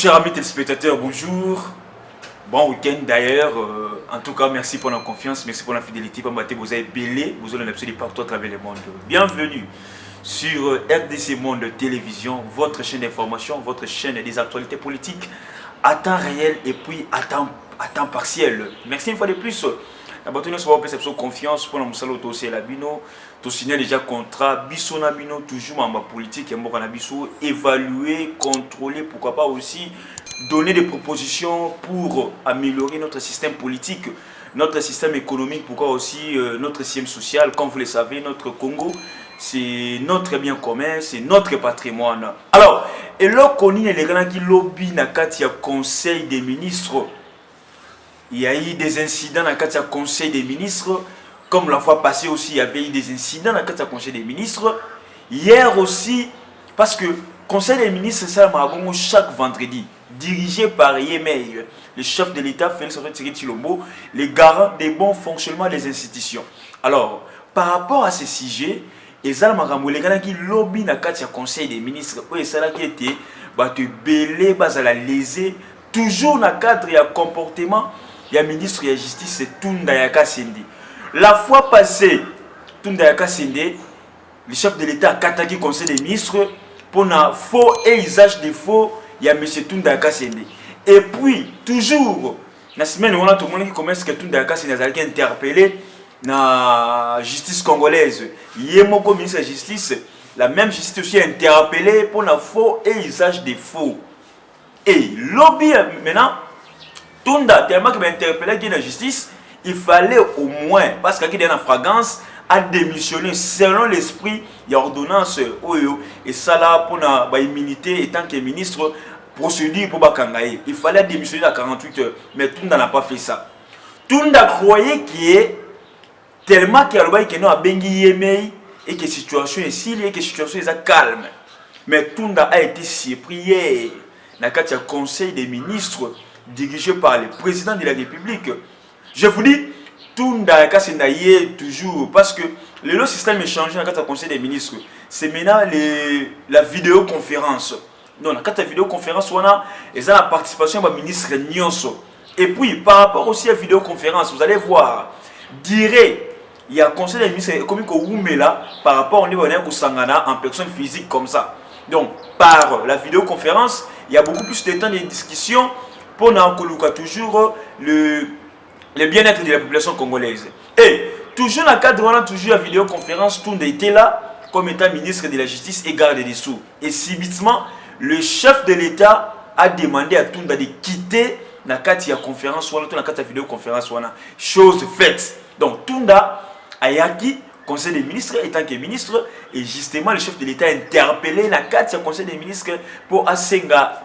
chers amis téléspectateurs, bonjour. Bon week-end d'ailleurs. En tout cas, merci pour la confiance, merci pour la fidélité. Vous avez belé, vous avez absolument partout à travers le monde. Bienvenue sur RDC Monde Télévision, votre chaîne d'information, votre chaîne des actualités politiques à temps réel et puis à temps partiel. Merci une fois de plus. La bataille soit perception confiance pour nous saluer aussi la bino. Tout signer déjà contrat biso na bino toujours en politique et mon biso évaluer, contrôler, pourquoi pas aussi donner des propositions pour améliorer notre système politique, notre système économique, pourquoi aussi notre système social. Comme vous le savez, notre Congo, c'est notre bien commun, c'est notre patrimoine. Alors, et là, on est les gens qui lobby na katia conseil des ministres. Il y a eu des incidents dans le conseil des ministres. Comme la fois passée aussi, il y avait eu des incidents dans le conseil des ministres. Hier aussi, parce que le conseil des ministres, c'est chaque vendredi, dirigé par Yemei, le chef de l'État, Félix Tshisekedi Tshilombo, les garants des bons fonctionnements des institutions. Alors, par rapport à ces sujets, les gens qui lobby dans le conseil des ministres, qui étaient belé, lésés, toujours dans le cadre et comportement. Il y a ministre de la justice, c'est Tunda Yaka Sende. La fois passée, Tunda Yaka Sende, le chef de l'État a attaqué le conseil des ministres pour un faux et usage de faux. Il y a M. Tunda Yaka Sende. Et puis, toujours, la semaine où on a tout le monde qui commence que Tunda Yaka Sende a été interpellé dans la justice congolaise. Il y a mon ministre de la justice, la même justice aussi interpellé pour un faux et usage de faux. Et lobby maintenant. Tunda, tellement qu'il m'a interpellé dans la justice, il fallait au moins, parce qu'il y a une fragrance, à démissionner selon l'esprit, il y a ordonnance, et ça là, pour la immunité, et tant que ministre, procédure pour Bakangaye. Il fallait démissionner à 48 heures, mais Tunda n'a pas fait ça. Tunda croyait qu'il est tellement qu'il y a Bengi Yemei, et que la situation est si, et que la situation est calme. Mais Tunda a été surpris hier, dans le conseil des ministres, dirigé par le président de la République. Je vous dis, Tunda Yaka toujours, parce que le système est changé dans le conseil des ministres. C'est maintenant la vidéoconférence. Non, dans la vidéoconférence, on a la participation du ministre Nyonso. Et puis, par rapport aussi à la vidéoconférence, vous allez voir, il y a un conseil des ministres comme là, par rapport au niveau de Sangana en personne physique comme ça. Donc, par la vidéoconférence, il y a beaucoup plus de temps de discussion pour toujours le bien-être de la population congolaise. Et toujours dans le cadre de toujours la vidéoconférence, Tunda était là comme étant ministre de la Justice et garde des Sceaux. Et subitement, le chef de l'État a demandé à Tunda de quitter la conférence, la vidéoconférence. Chose faite. Donc Tunda a yaki conseil des ministres étant que ministre, et justement le chef de l'État a interpellé la conseil des ministres pour Asenga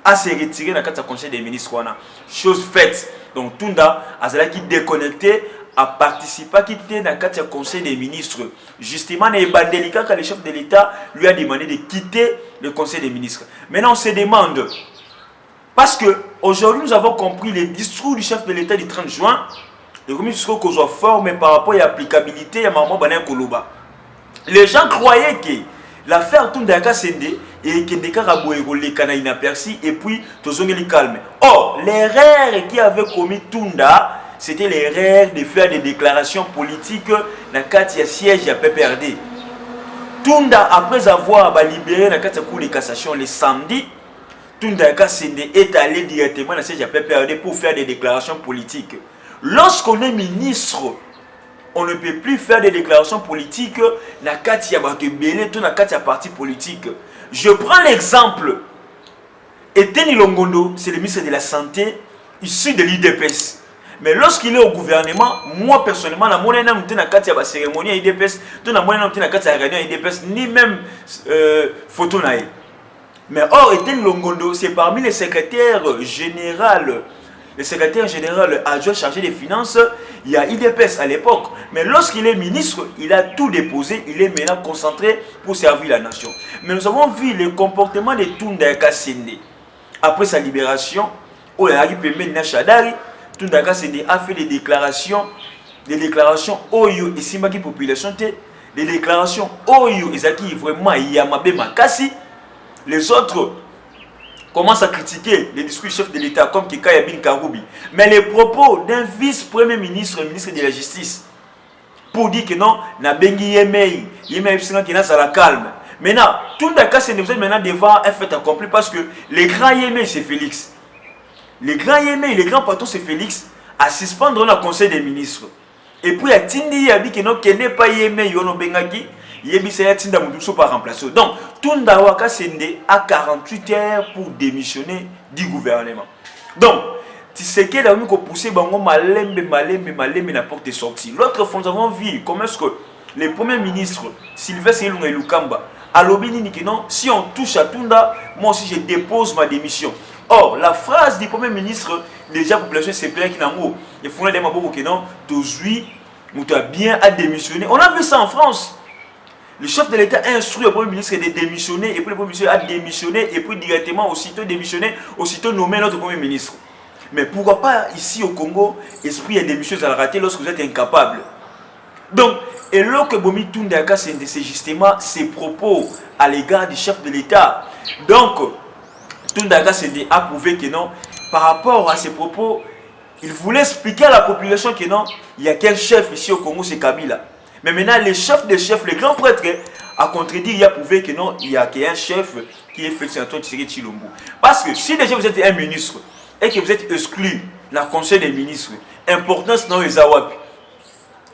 à se retirer dans le conseil des ministres. Chose faite. Donc Tunda a déconnecté, a participé à quitter dans le conseil des ministres. Justement, il est délicat quand le chef de l'État lui a demandé de quitter le conseil des ministres. Maintenant, on se demande, parce que aujourd'hui nous avons compris le discours du chef de l'État du 30 juin, le discours qu'on soit fort, mais par rapport à l'applicabilité, il y a Maman Banen Koloba. Les gens croyaient que l'affaire Tunda Yaka Sende et que des Karabouégo les Kana inaperçus et puis tous les calme. Or, l'erreur qui avait commis Tunda, c'était l'erreur de faire des déclarations politiques dans le cadre du siège à PPRD. Tunda, après avoir libéré dans le cour de cassation le samedi, Tunda Yaka Sende est allé directement dans le siège à PPRD pour faire des déclarations politiques. Lorsqu'on est ministre, on ne peut plus faire des déclarations politiques dans le parti politique. Je prends l'exemple. Eteni Longondo, c'est le ministre de la Santé, issu de l'IDPS. Mais lorsqu'il est au gouvernement, moi personnellement, je n'ai pas vu la cérémonie à l'IDPS, je n'ai pas vu la réunion à l'IDPS, ni même photo. Mais or, Eteni Longondo, c'est parmi les secrétaires généraux. Le secrétaire général adjoint chargé des finances, il y a IDPS à l'époque. Mais lorsqu'il est ministre, il a tout déposé, il est maintenant concentré pour servir la nation. Mais nous avons vu le comportement de Tunda Yaka Sende. Après sa libération, Tunda Yaka Sende a fait des déclarations Oyo et Simbaki population, des déclarations Oyo et Zaki vraiment Yamabe Makasi. Les autres commence à critiquer les discours du chef de l'État comme Kika Yabin Karoubi. Mais les propos d'un vice-premier ministre, ministre de la Justice, pour dire que non, na bengi yemei, yemei qui n'a la calme. Maintenant, tout le cas, c'est maintenant devant un fait accompli parce que les grands yemei, c'est Félix. Les grands yemei, les grands patrons, c'est Félix, à suspendre le conseil des ministres. Et puis, il y a Tindi Yabi qui n'est pas yemei, yono bengaki, yebi c'est Tinda Moudousso par remplacer. Donc, Tunda Waka Sende a 48 heures pour démissionner du gouvernement. Donc, tu sais qu'il a poussé bango malembe la porte est sortie. L'autre fois, nous avons vu comment est-ce que le premier ministre Sylvestre Ilunga Ilukamba a l'obéni que non, si on touche à Tunda, moi aussi je dépose ma démission. Or, la phrase du premier ministre, déjà la population s'est plaint qu'il n'a pas. Il faut dire que non, aujourd'hui, nous avons bien à démissionner. On a vu ça en France. Le chef de l'État a instruit le premier ministre de démissionner, et puis le premier ministre a démissionné, et puis directement, aussitôt démissionné, aussitôt nommé notre premier ministre. Mais pourquoi pas ici au Congo, esprit et démission à la rater lorsque vous êtes incapable. Donc, et là que Bomi Tundaka, c'est justement ses propos à l'égard du chef de l'État. Donc, Tundaka s'est approuvé que non, par rapport à ses propos, il voulait expliquer à la population que non, il n'y a qu'un chef ici au Congo, c'est Kabila. Mais maintenant, les chefs des chefs, les grands prêtres, a contredit, il a prouvé que non, il n'y a qu'un chef qui est Félix Antoine Tshisekedi Tshilombo. Parce que si déjà vous êtes un ministre, et que vous êtes exclu dans le conseil des ministres, importance dans les Awapi.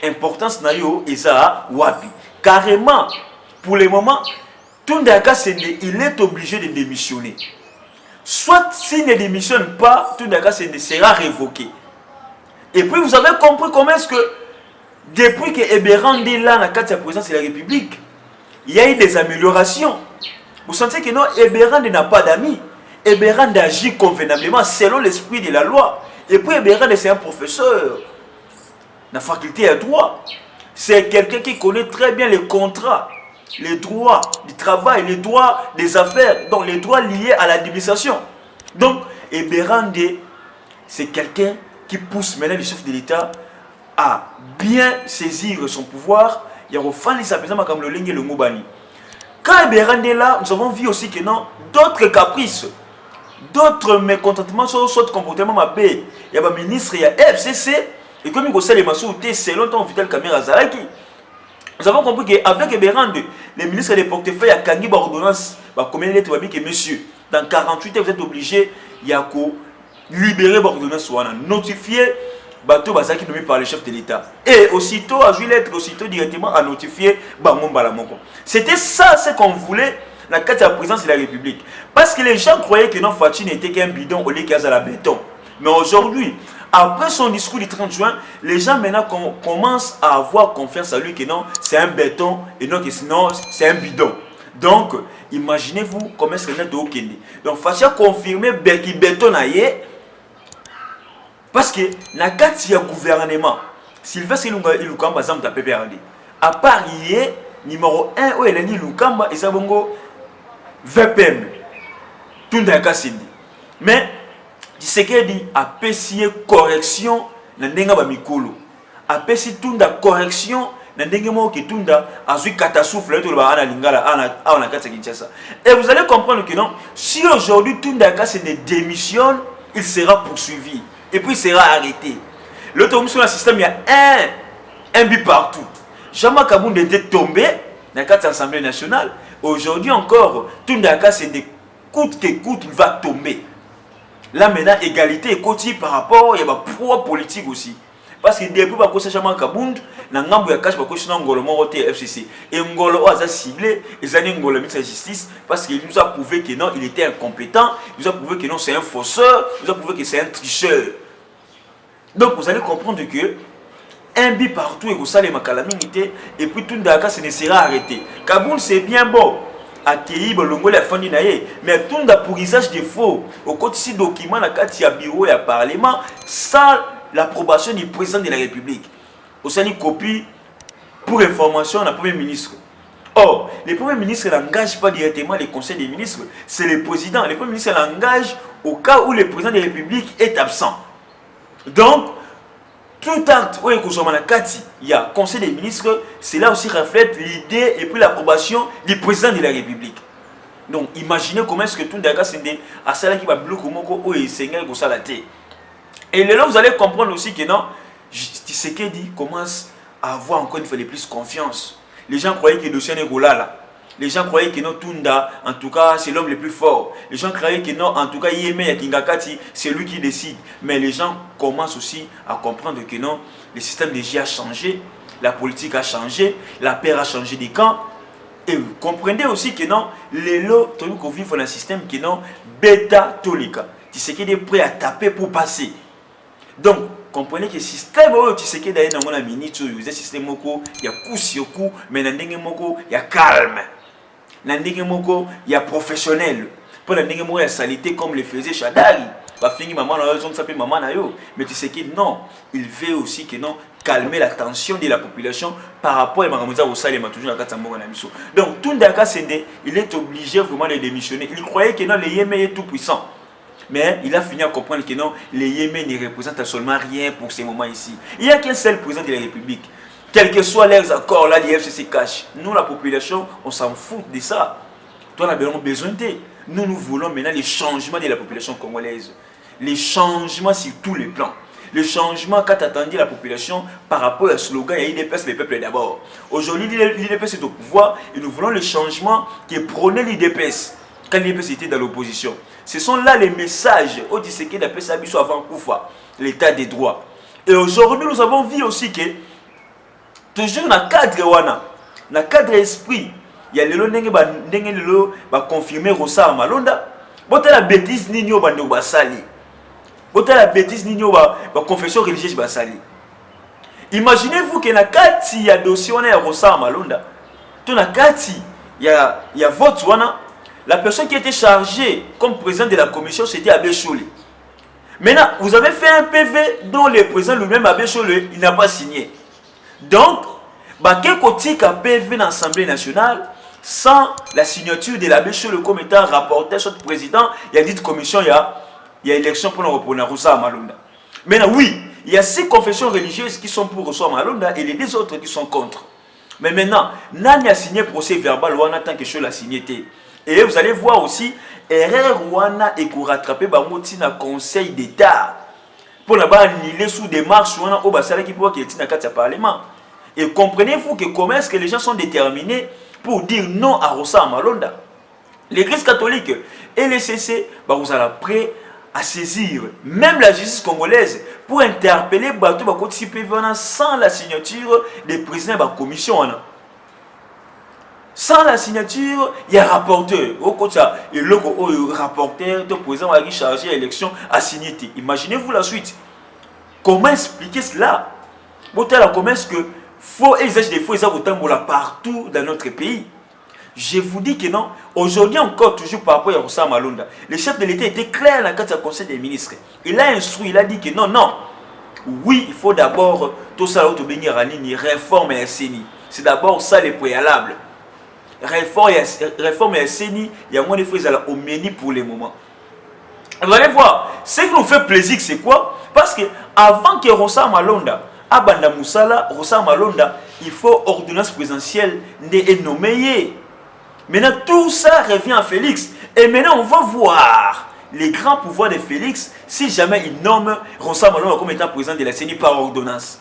Importance dans les Awapi. Carrément, pour le moment, Tundaka Sende, il est obligé de démissionner. Soit s'il ne démissionne pas, Tundaka Sende sera révoqué. Et puis vous avez compris comment est-ce que, depuis que Eberande est là, dans la présidence de la République, il y a eu des améliorations. Vous sentez que non, Eberande n'a pas d'amis. Eberande agit convenablement selon l'esprit de la loi. Et puis Eberande, c'est un professeur dans la faculté de droit. C'est quelqu'un qui connaît très bien les contrats, les droits du travail, les droits des affaires, donc les droits liés à l'administration. Donc Eberande, c'est quelqu'un qui pousse maintenant le chef de l'État à bien saisir son pouvoir. Il y a comme le Lengue et le Mobani. Quand Eberande est là, nous avons vu aussi que non, d'autres caprices, d'autres mécontentements sur ce comportement mabé. Il y a un ministre, il y a FCC, et comme il y a les massoutes, c'est longtemps Vital Kamera Zaraki. Nous avons compris qu'avec Eberande, les ministres des portefeuilles, il y a Kangi ordonnance, comme il est que monsieur, dans 48 heures, vous êtes obligé, il y a qu'à libérer l'ordonnance, notifier bateau Bazaki nommé par le chef de l'État. Et aussitôt, à jouer lettre, aussitôt directement à notifier Bamon Balamoko. C'était ça ce qu'on voulait dans le cadre de la présidence de la République. Parce que les gens croyaient que non, Fachi n'était qu'un bidon au lieu qu'il y a la béton. Mais aujourd'hui, après son discours du 30 juin, les gens maintenant commencent à avoir confiance à lui que non, c'est un béton et non que sinon c'est un bidon. Donc, imaginez-vous comment est-ce que nous avons. Donc, Fachi a confirmé qu'il béton aillé. Parce que dans le cadre du gouvernement, Sylvestre Ilukamba Zam da PPRD. À part hier, numéro 1, où il a dit Ilukamba et Zabongo VPM. Tout dans le cas c'est dit. Mais, tu sais qu'il dit, à pessier correction, dans le cas Mikolo. À pessier tout dans correction, dans le cas tout dans la catastrophe, et vous allez comprendre que non, si aujourd'hui tout dans le cas c'est une démission, il sera poursuivi. Et puis il sera arrêté. L'autre sur le système, il y a un but partout. Jean-Marc Kabound était tombé dans le cadre de l'Assemblée nationale. Aujourd'hui encore, tout dans le cas, c'est des coûte que coûte, il va tomber. Là maintenant, égalité est côté par rapport, il y a un pro politique aussi. Parce que depuis que Jean-Marc Kabound, dans le Ngambo, il y a cash pour que Ngolo Moroté FCC. Et Ngolo a ciblé, et ça Ngolo ministre de la Justice, parce qu'il nous a prouvé que non, il était incompétent, il nous a prouvé que non, c'est un fausseur, il nous a prouvé que c'est un tricheur. Donc vous allez comprendre que un but partout et vous savez ma calamité, et puis tout Dakar ce ne sera arrêté. Kabound c'est bien beau, accueilli Bolongo la fin d'année, mais tout pour usage de faux, au côté de documents, la carte à bureau et à parlement, sans l'approbation du président de la République. Au sein d'une copie pour information du Premier ministre. Or, le Premier ministre n'engage pas directement les conseils des ministres, c'est le président. Le Premier ministre l'engage au cas où le président de la République est absent. Donc, tout acte où il y a conseil des ministres, cela aussi reflète l'idée et puis l'approbation du président de la République. Donc imaginez comment est-ce que tout Ndaka Sende a ça qui va bloquer moko ou et Seigneur pour ça la tête. Et là vous allez comprendre aussi que non, Tshisekedi commence à avoir encore une fois de plus confiance. Les gens croyaient que le dossier n'est là. Les gens croyaient que non, Tunda, en tout cas, c'est l'homme le plus fort. Les gens croyaient que non, en tout cas, Yémé Yakingakati, c'est lui qui décide. Mais les gens commencent aussi à comprendre que non, le système de J a changé, la politique a changé, la paix a changé des camps. Et vous comprenez aussi que non, les lots, tout le monde vit dans un système qui non, bêta tolika. Tu sais qu'il est prêt à taper pour passer. Donc, comprenez que le système, tu sais qu'il y a un minute, il y a un système, il y a coup sur coup, mais il y a calme. Il y a professionnel. Pour la il y a salité comme le faisait Chadari. Mais tu sais que non, il veut aussi que non, calmer la tension de la population par rapport à Maramouza au Salema, toujours dans la mission. Donc, tout Ndaka Sende, il est obligé vraiment de démissionner. Il croyait que non, le Yémen est tout puissant. Mais il a fini à comprendre que non, les Yémen ne représentent absolument rien pour ces moments ici. Il n'y a qu'un seul président de la République. Quels que soient leurs accords, là, les FCC cachent. Nous, la population, on s'en fout de ça. Toi, on a besoin de. Nous voulons maintenant les changements de la population congolaise. Les changements sur tous les plans. Le changement qu'a attendu la population par rapport au slogan « l'IDPS, le peuple d'abord ». Aujourd'hui, l'IDPS est au pouvoir et nous voulons le changement qui prônait l'IDPS quand l'IDPS était dans l'opposition. Ce sont là les messages au Tshisekedi d'après Sabiso avant Koufa, l'état des droits. Et aujourd'hui, nous avons vu aussi que toujours dans le cadre wana, dans le cadre esprit, il y a les gens qui confirmer Rosa Malonda. Bon, la bêtise ni nyo bande basali. Bon, la bêtise ni nyo ba confession religieuse basali. Imaginez-vous que na kati ya dossier wana ya Rosa Malonda, to na kati ya vote wana, la personne qui était chargée comme président de la commission c'était Abbé Choulé. Maintenant, vous avez fait un PV dont le président lui-même Abbé Choulé, il n'a pas signé. Donc, quel côté qu'a PV dans l'Assemblée nationale sans la signature de l'abbé Choulé comme étant rapporteur sur le président, il y a dit commission, il y a élection pour le reprendre Rosa Malonda. Maintenant, oui, il y a 6 confessions religieuses qui sont pour Rosa Malonda et les 2 autres qui sont contre. Mais maintenant, Nani a signé procès verbal ou en tant que Choulé a signé. Et vous allez voir aussi, erreur Rwanda et pour rattraper Bamoti dans le Conseil d'État. Pour annuler sous démarche Rwanda au Bassala qui peut être dans le Parlement. Et comprenez-vous que comment est-ce que les gens sont déterminés pour dire non à Rosa Malonda. L'Église catholique et les CC, vous allez prêt à saisir même la justice congolaise pour interpeller Bato sans la signature des présidents de la commission. Sans la signature, il y a un rapporteur. Et le rapporteur, le président qui est chargé de l'élection a signé. Imaginez-vous la suite. Comment expliquer cela? Comment est-ce que faut exercer des faux partout dans notre pays? Je vous dis que non. Aujourd'hui encore, toujours par rapport à Rosa Malonda, le chef de l'État était clair dans le conseil des ministres. Il a instruit, il a dit que non, non. Oui, il faut d'abord tout ça, réforme et SNI. C'est d'abord ça le préalable. Réforme et SNI, il y a moins de choses au menu pour le moment. Vous allez voir, ce qui nous fait plaisir, c'est quoi? Parce que avant que Rosa Malonda, Abanda Moussala, Rosa Malonda, il faut ordonnance présidentielle de nommer. Maintenant, tout ça revient à Félix. Et maintenant, on va voir les grands pouvoirs de Félix si jamais il nomme Rosa Malonda comme étant président de la CENI par ordonnance.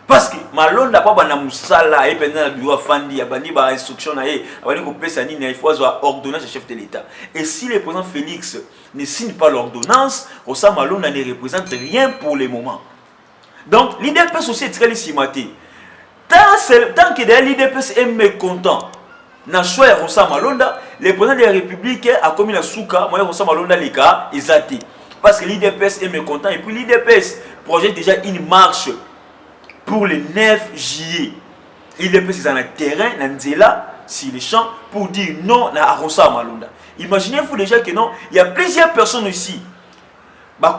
Parce que Malonda pas bana Moussala et pendant le bureau Fandi, a bani ba instruction na e, a bani ko pesa ni na il faut avoir ordonnance du chef de l'État. Et si le président Félix ne signe pas l'ordonnance, Rosa Malonda ne représente rien pour le moment. Donc, l'IDPS aussi est très lissimaté. Tant que l'IDPS est mécontent, dans le choix de Rosa Malonda, le président de la République a commis la souka, moi Rosa Malonda les cas, ils ont parce que l'IDPS est mécontent et puis l'IDPS projette déjà une marche pour le 9 juillet. L'IDPS est dans le terrain, dans Nzela, sur les champs, pour dire non à Rosa Malonda. Imaginez-vous déjà que non, il y a plusieurs personnes ici.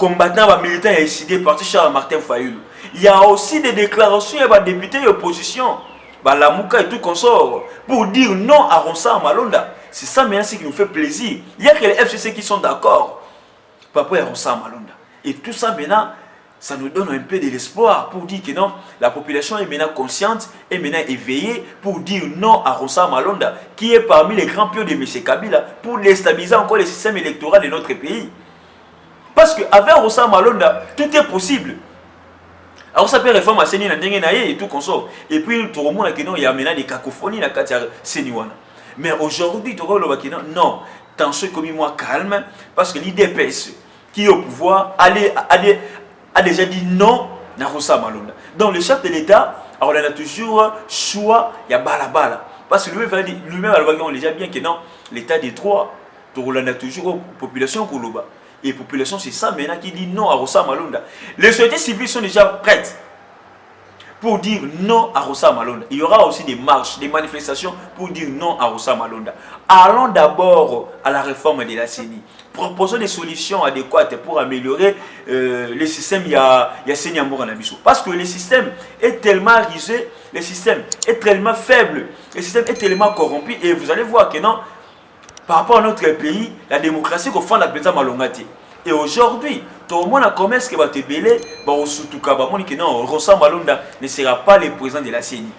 Combattants, militants et décidé par Charles Martin Fayulu. Il y a aussi des déclarations des députés de l'opposition, la Mouka et tout consort, pour dire non à Rosa Malonda. C'est ça maintenant qui nous fait plaisir. Il y a que les FCC qui sont d'accord par rapport à Rosa Malonda. Et tout ça maintenant, ça nous donne un peu de l'espoir pour dire que non, la population est maintenant consciente, est maintenant éveillée pour dire non à Rossa Malonda, qui est parmi les grands pions de M. Kabila, pour déstabiliser encore le système électoral de notre pays. Parce qu'avec Rossa Malonda, tout est possible. Alors ça peut réformer à Seni et tout consort. Et puis tout le monde il y a maintenant des cacophonies dans le Seniwana. Mais aujourd'hui, non, tension comme moi calme, parce que l'IDPS qui est au pouvoir a déjà dit non à Rossa Malonda. Donc le chef de l'État, alors on a toujours choix, il y a bala. Parce que lui-même, on déjà bien que non, l'État des droits, on a toujours population Koulouba. Et la population, c'est ça maintenant qui dit non à Rossa Malonda. Les sociétés civiles sont déjà prêtes pour dire non à Rossa Malonda. Il y aura aussi des marches, des manifestations pour dire non à Rossa Malonda. Allons d'abord à la réforme de la CENI. Proposons des solutions adéquates pour améliorer le système. Il y a CENI Amour en Abisso. Parce que le système est tellement risé, le système est tellement faible, le système est tellement corrompu. Et vous allez voir que non, par rapport à notre pays, la démocratie qu'on fait la présidence Malongati. Et aujourd'hui, tout le monde a commencé à te belé, surtout que non, Rossa Malonda ne sera pas le président de la CENI.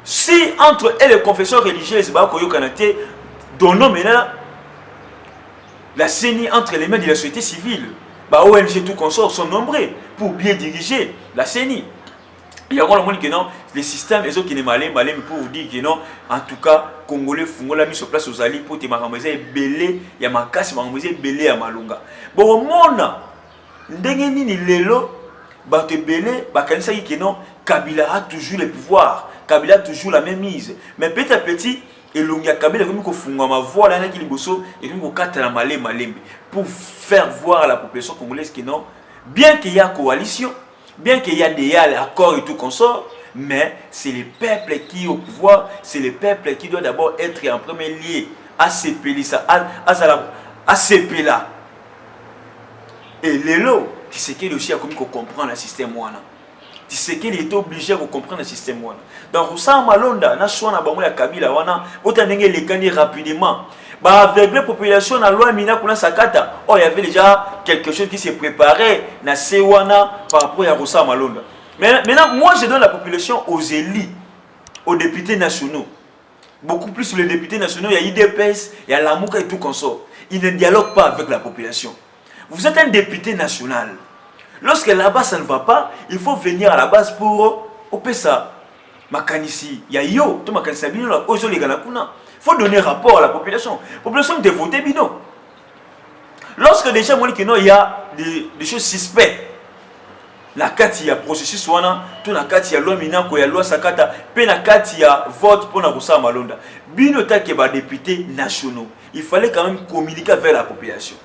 Si entre elles les confessions religieuses, donnons maintenant la CENI entre les mains de la société civile, ONG tout consort sont nombreux pour bien diriger la CENI. Il y a encore le monde qui non, les systèmes, les autres qui ne malin, pour vous dire que non, en tout cas, Congolais, Fungola mis sur place aux alliés pour te maramiser belé, il y a ma casse, maramiser belé à Malunga. Bon, mon, ndengeni ni lelo, te belé, kanisa qui non, Kabila a toujours le pouvoir, Kabila a toujours la même mise. Mais petit à petit, et l'ongia Kabila comme ko funga ma voix là qui liboso et comme ko katala malembe pour faire voir à la population congolaise que non, bien qu'il y a coalition, bien qu'il y a des accords et tout consort, mais c'est le peuple qui est au pouvoir, c'est le peuple qui doit d'abord être en premier lieu à ces pays à ces pays là. Et l'élo, tu sais qu'il aussi a comme qu'on comprend le système wana. Tu sais qu'il est obligé de comprendre le système wana. Donc Rossa Malonda, na choix na bango ya Kabila wana, otandenge les gagner rapidement. Avec la population na loi mina kuna sakata, oh il y avait déjà quelque chose qui s'est préparé na Sewana par rapport à Rossa Malonda. Mais maintenant moi je donne la population aux élus, aux députés nationaux. Beaucoup plus les députés nationaux, il y a IDPS, il y a Lamouka et tout consort. Ils ne dialoguent pas avec la population. Vous êtes un député national. Lorsque là-bas ça ne va pas, il faut venir à la base pour OPESA. Makanisi, il y a yo, tout Makanisi bino là, aujourd'hui les gars il faut donner rapport à la population. La population de voter bino. Lorsque déjà il y a des choses suspectes. La carte il y a processus wana, tout la carte il y a loi minako, il y a loi sakata, pe la carte il y a vote pour na Rossa Malonda. Bino ta ke ba députés nationaux. Il fallait quand même communiquer avec la population.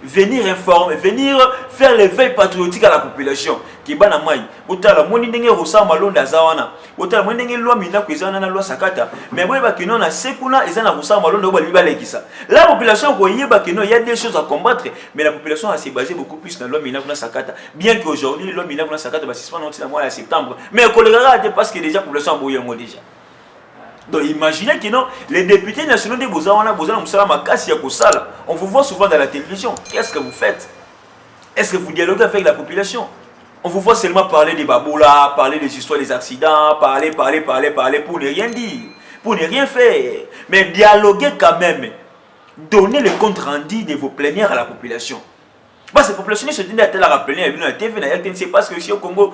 Venir informer, venir faire l'éveil patriotique à la population. Qui est na mai. Otala moni ndenge Rossa Malonda zawana. Otala moni ndenge loi minako ezana na loi sakata. Mais moi ba kino na sekuna ezana Rossa Malonda ba libala kisa. La population koyeba kino il y a des choses à combattre, mais la population a s'est basée beaucoup plus dans loi minako na sakata. Bien qu'aujourd'hui loi minako na sakata ba suspend dans mois de septembre, mais colera parce que déjà la population a bouillé déjà. Donc imaginez que non, les députés nationaux de Bozawana, Bozana Moussala Makasi Yakosala, on vous voit souvent dans la télévision. Qu'est-ce que vous faites? Est-ce que vous dialoguez avec la population? On vous voit seulement parler des baboulas, parler des histoires des accidents, parler pour ne rien dire, pour ne rien faire. Mais dialoguer quand même. Donnez le compte rendu de vos plénières à la population. Parce que la population se dit à la rappeler à la TV, c'est parce que ici au Congo,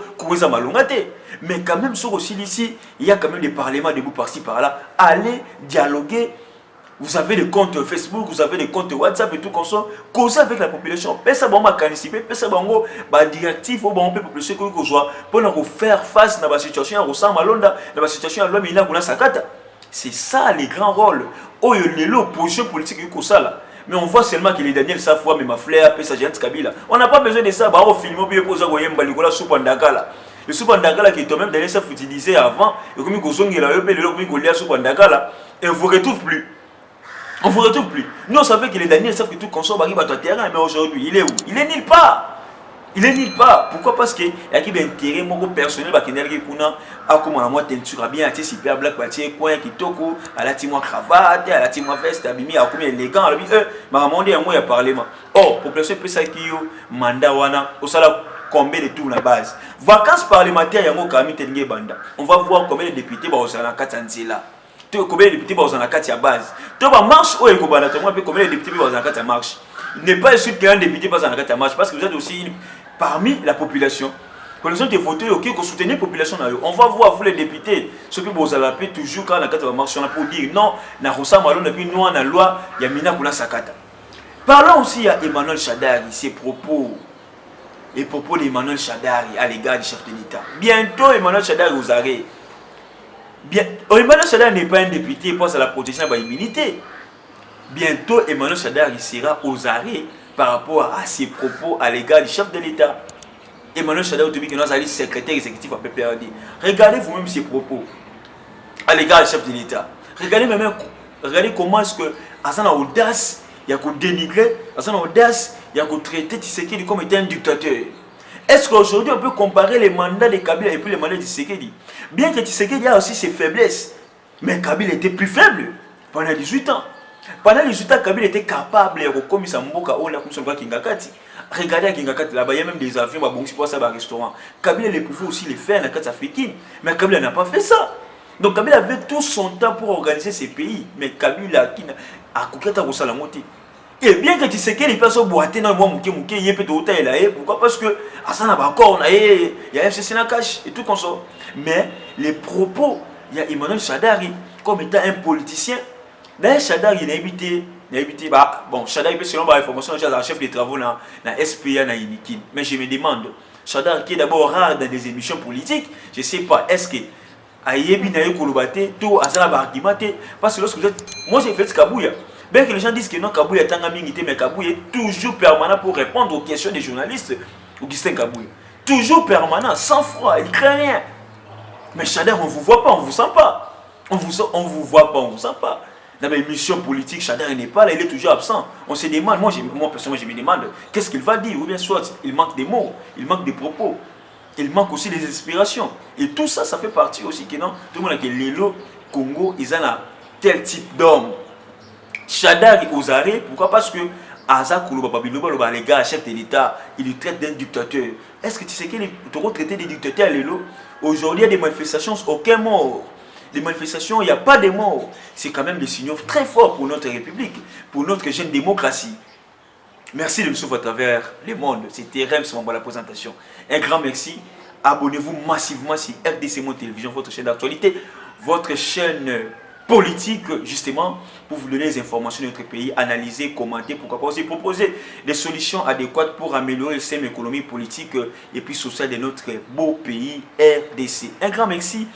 mais quand même, sur aussi ici, il y a quand même des parlements debout par-ci par-là. Allez dialoguer. Vous avez des comptes Facebook, vous avez des comptes WhatsApp et tout comme ça. Causez avec la population. Personne ne va participer, personne ne va directif, on peut population pour faire face à la situation à Rossa Malonda, la situation à l'homme il a sakata. C'est ça les grands rôles. Oh, il y a l'opposition politique qui est là. Mais on voit seulement qu'il est Daniel Safwa, mais ma fleur, et sa géante Kabila. On n'a pas besoin de ça. Bah, on filme, puis on pose un soupe en Dakala. Le soupe en Dakala qui est toi-même Daniel Safwa utilisé avant, et comme il y a le soupe en Dakala, et on ne vous retrouve plus. On ne vous retrouve plus. Nous, on savait qu'il est Daniel Safwa qui tout consomme, qui va terrain, mais aujourd'hui, il est où? Il est nulle part. Il est nulle part. Pourquoi? Parce qu'il y a qui intérêt personnel qui est à comment moi teinture bien à super black parti coin qui toko à la timo cravate à la timo veste abimi à combien élégant lui maman dit un mot à parlement. Oh population peut ça qui yo mandat wana au sala combien de tours la base. Vacances parlementaires, yango kami tenye banda. On va voir combien de députés ba osana katanzela. Combien de députés ba osana katia base. To ba marche o eko banda, combien de députés ba osana katia marche. Il n'est pas sûr qu'un député passe en katia marche parce que vous êtes aussi parmi la population. Quand les gens te votent, ok, qu'on soutenir la population. On va voir vous les députés, ceux qui vous avez toujours quand on a marché pour dire non, na rosa malon depuis nous en la loi, il y a mina kuna sakata. Parlons aussi à Emmanuel Shadari, ses propos, les propos d'Emmanuel Shadari à l'égard du chef de l'État. Bientôt Emmanuel Shadari aux arrêts. Emmanuel Shadari n'est pas un député, il pense à la protection de l'immunité. Bientôt Emmanuel Shadari sera aux arrêts par rapport à ses propos à l'égard du chef de l'État. Emmanuel Shadari qui est le secrétaire exécutif à PPRD. Regardez vous-même ses propos à l'égard du chef de l'État. Regardez comment est-ce que Hassan a audace, il y a qu'à dénigrer, Hassan a audace, il y a qu'à traiter Tshisekedi comme étant un dictateur. Est-ce qu'aujourd'hui on peut comparer les mandats de Kabila et puis les mandats de Tshisekedi? Bien que Tshisekedi a aussi ses faiblesses, mais Kabila était plus faible pendant 18 ans. Pendant 18 ans, Kabila était capable de recommencer à Mboka ou la commission de Kingakati. Regardez à Kingakati, là-bas, il y a même des avions, pour ça, un restaurant. Kabila pouvait aussi les faire dans la carte africaine, mais Kabila n'a pas fait ça. Donc Kabila avait tout son temps pour organiser ces pays, mais Kabila a coupé ta Rosalamoti. Et bien que tu sais qu'il passe au boîtier dans le mois Mouké, il y a peut-être autant là, pourquoi? Parce que Hassan a encore, il y a FCC Nakash et tout comme ça. Mais les propos, il y a Emmanuel Shadari comme étant un politicien. D'ailleurs, Shadari, il a évité, bon, Shadari, selon ma information, il est chef de travaux dans la SPA, dans Inikin. Mais je me demande, Shadari qui est d'abord rare dans des émissions politiques, je ne sais pas, est-ce que Ayebi Naye Kouloubate, tout Hassan Barkimate, parce que lorsque vous êtes. Moi, j'ai fait ce Kabouya. Bien que les gens disent que non, Kabouya est un amiguité, mais Kabouya est toujours permanent pour répondre aux questions des journalistes. Augustin Kabouya. Toujours permanent, sans froid, il ne craint rien. Mais Shadari, on ne vous voit pas, on ne vous sent pas. On vous voit pas, on ne vous sent pas. Dans mes missions politiques, Shadari n'est pas là, il est toujours absent. On se demande, moi personnellement, je me demande, qu'est-ce qu'il va dire? Ou bien soit, il manque des mots, il manque des propos, il manque aussi des inspirations. Et tout ça, ça fait partie aussi que non, tout le monde a que Lelo, Congo, ils ont tel type d'homme. Shadari aux arrêts, pourquoi? Parce que Aza Koulouba, les gars, chef de l'État, il le traite d'un dictateur. Est-ce que tu sais qu'il est traité des dictateurs, Lelo? Aujourd'hui, il y a des manifestations, aucun mort. Les manifestations, il n'y a pas de morts. C'est quand même des signaux très forts pour notre République, pour notre jeune démocratie. Merci de me suivre à travers le monde. C'était Rems pour la présentation. Un grand merci. Abonnez-vous massivement sur RDC Monde Télévision, votre chaîne d'actualité, votre chaîne politique, justement, pour vous donner les informations de notre pays, analyser, commenter, pourquoi pas aussi proposer des solutions adéquates pour améliorer le système économique, politique et puis social de notre beau pays RDC. Un grand merci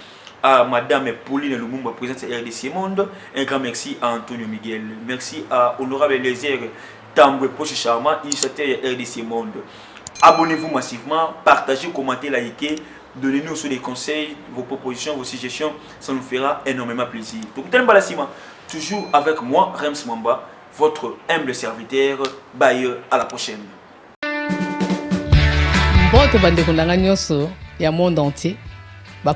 à Madame Pauline Lumumba, présidente de RDC Monde. Un grand merci à Antonio Miguel. Merci à Honorable Lézère Tamboué Poche Charmant, initiateur RDC Monde. Abonnez-vous massivement, partagez, commentez, likez. Donnez-nous aussi des conseils, vos propositions, vos suggestions. Ça nous fera énormément plaisir. Donc, toujours avec moi, Rems Mamba, votre humble serviteur. Bye, à la prochaine. Bonjour, il y a monde entier.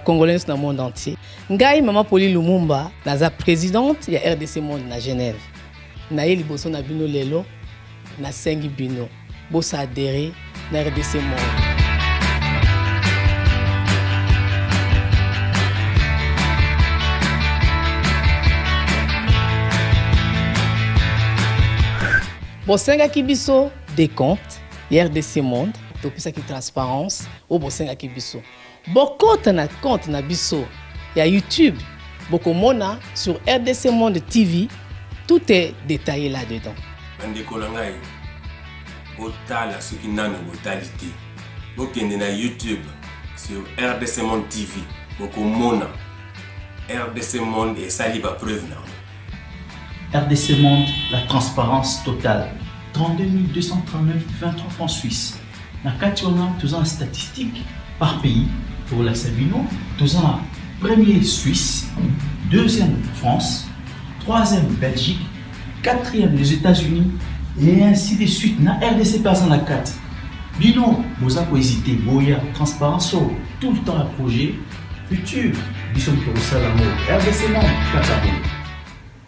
Congolais dans le monde entier. Ngai Maman Pauline Lumumba, naza présidente ya RDC Monde na Genève. Na ye liboso na bino lelo na sengi bino. Bosa adhérer na RDC Monde. Bosenga kibiso des comptes ya RDC Monde, depuis ça qui transparence au bosenga kibiso. Beaucoup na compte na biso ya YouTube, beaucoup mona sur RDC Monde TV, tout est détaillé là-dedans. Bandeko langai, botala ce qui n'a pas brutalité. Bokende na YouTube sur RDC Monde TV, beaucoup mona RDC Monde et saliba preuve na. RDC Monde, la transparence totale. 32 239 23 francs suisses. Na kationa tous en statistiques par pays. Pour la Sabino, tous en premier Suisse, deuxième France, troisième Belgique, quatrième les États-Unis et ainsi de suite. Na RDC passe en la 4. Bino, vous avez hésité, Boya, transparence, tout le temps à projet, futur, Bison pour ça l'amour. RDC non, Katabo.